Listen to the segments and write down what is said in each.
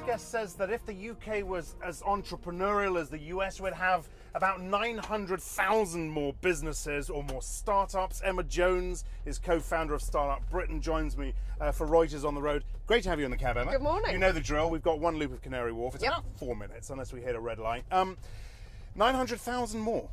guest says that if the UK was as entrepreneurial as the US, we'd have about 900,000 more businesses or more startups. Emma Jones is co-founder of StartUp Britain, joins me for Reuters on the road. Great to have you in the cab, Emma. Good morning. You know the drill. We've got one loop of Canary Wharf. It's Yep. about 4 minutes, unless we hit a red light. 900,000 more.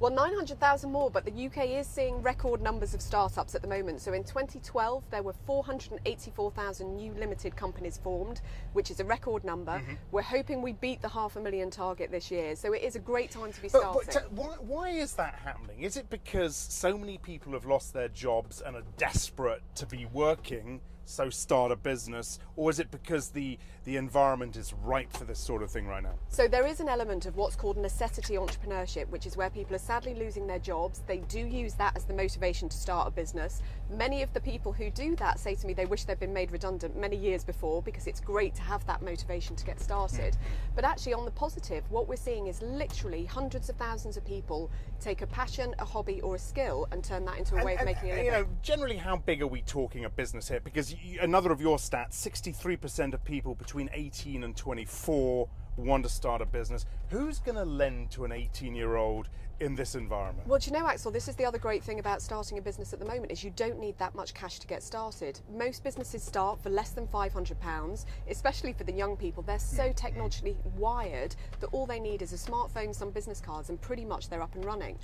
Well, 900,000 more, but the UK is seeing record numbers of startups at the moment. So in 2012, there were 484,000 new limited companies formed, which is a record number. We're hoping we beat the 500,000 target this year. So it is a great time to be starting. But why is that happening? Is it because so many people have lost their jobs and are desperate to be working, so start a business, or is it because the environment is ripe for this sort of thing right now? So there is an element of what's called necessity entrepreneurship, which is where people are sadly losing their jobs. They do use that as the motivation to start a business. Many of the people who do that say to me they wish they'd been made redundant many years before, because it's great to have that motivation to get started. But actually, on the positive, what we're seeing is literally hundreds of thousands of people take a passion, a hobby or a skill and turn that into a way of making a living. You know, generally, how big are we talking a business here? Because another of your stats, 63% of people between 18 and 24 want to start a business. Who's going to lend to an 18-year-old in this environment? Well, do you know, Axel, this is the other great thing about starting a business at the moment, is you don't need that much cash to get started. Most businesses start for less than £500, especially for the young people. They're so technologically wired that all they need is a smartphone, some business cards, and pretty much they're up and running.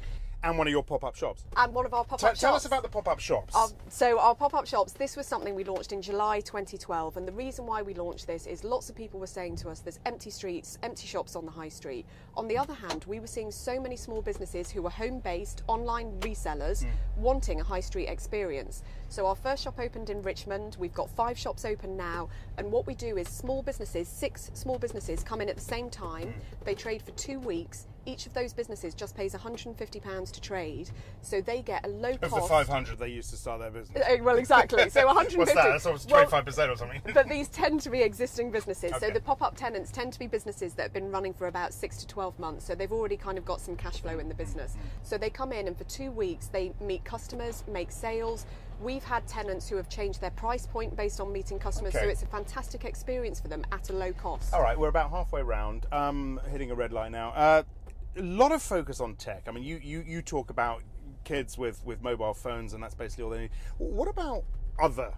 And one of your pop-up shops. And one of our pop-up shops. Tell us about the pop-up shops. So our pop-up shops, this was something we launched in July 2012, and the reason why we launched this is lots of people were saying to us there's empty streets, empty shops on the high street. On the other hand, we were seeing so many small businesses who were home-based, online resellers, wanting a high street experience. So our first shop opened in Richmond, we've got 5 shops open now, and what we do is small businesses, 6 small businesses come in at the same time, they trade for 2 weeks. Each of those businesses just pays £150 to trade, so they get a low cost. Of the 500 they used to start their business. Well, exactly. So 150. What's that? That's almost 25% or something. But these tend to be existing businesses. Okay. So the pop-up tenants tend to be businesses that have been running for about 6 to 12 months. So they've already kind of got some cash flow in the business. So they come in and for 2 weeks they meet customers, make sales. We've had tenants who have changed their price point based on meeting customers, so it's a fantastic experience for them at a low cost. All right, we're about halfway round, hitting a red light now. A lot of focus on tech. I mean, you talk about kids with mobile phones, and that's basically all they need. What about other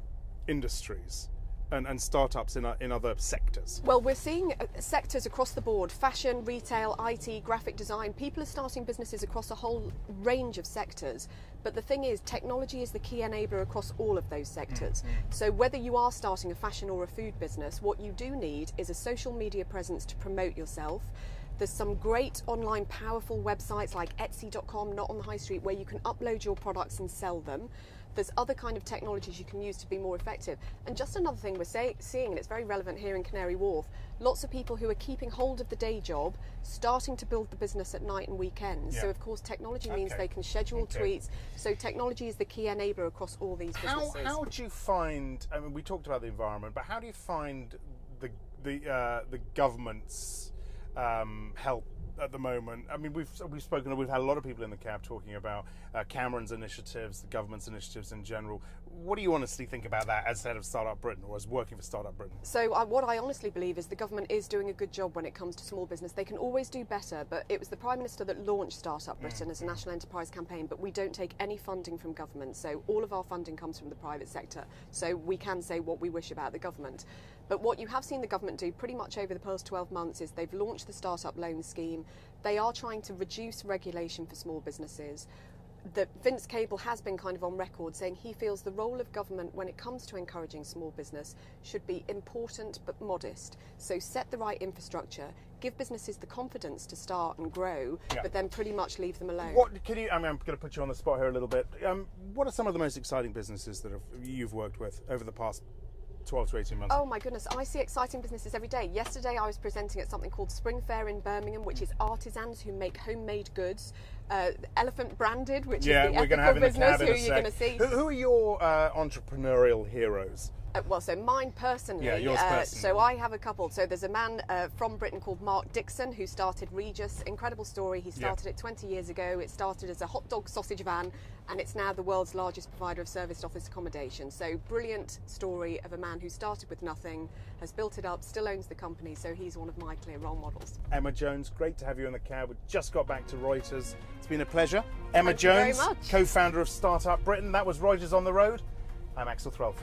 industries and startups in other sectors? Well, we're seeing sectors across the board: fashion, retail, IT, graphic design. People are starting businesses across a whole range of sectors. But the thing is, technology is the key enabler across all of those sectors. So whether you are starting a fashion or a food business, what you do need is a social media presence to promote yourself. There's some great online powerful websites like Etsy.com, not on the high street, where you can upload your products and sell them. There's other kind of technologies you can use to be more effective. And just another thing we're seeing, and it's very relevant here in Canary Wharf, lots of people who are keeping hold of the day job, starting to build the business at night and weekends. So of course technology means they can schedule tweets. So technology is the key enabler across all these businesses. How do you find, I mean, we talked about the environment, but how do you find the government's help at the moment? I mean, we've had a lot of people in the cab talking about Cameron's initiatives, the government's initiatives in general. What do you honestly think about that as head of StartUp Britain, or as working for StartUp Britain? So what I honestly believe is the government is doing a good job when it comes to small business. They can always do better, but it was the Prime Minister that launched StartUp Britain as a national enterprise campaign, but we don't take any funding from government. So all of our funding comes from the private sector. So we can say what we wish about the government. But what you have seen the government do pretty much over the past 12 months is they've launched the Startup Loan Scheme. They are trying to reduce regulation for small businesses. Vince Cable has been kind of on record saying he feels the role of government when it comes to encouraging small business should be important but modest. So set the right infrastructure, give businesses the confidence to start and grow, but then pretty much leave them alone. I'm going to put you on the spot here a little bit. What are some of the most exciting businesses that you've worked with over the past 12 to 18 months? Oh my goodness, I see exciting businesses every day. Yesterday I was presenting at something called Spring Fair in Birmingham, which is artisans who make homemade goods. Elephant Branded, which is the ethical business who you're going to see. Who are your entrepreneurial heroes? Well, so mine personally. Yeah, yours personally. So I have a couple. So there's a man from Britain called Mark Dixon who started Regis. Incredible story. He started it 20 years ago. It started as a hot dog sausage van, and it's now the world's largest provider of serviced office accommodation. So brilliant story of a man who started with nothing, has built it up, still owns the company. So he's one of my clear role models. Emma Jones, great to have you in the cab. We just got back to Reuters. It's been a pleasure. Emma Thank you very Jones, much. co-founder of StartUp Britain. That was Reuters on the Road. I'm Axel Threlfall.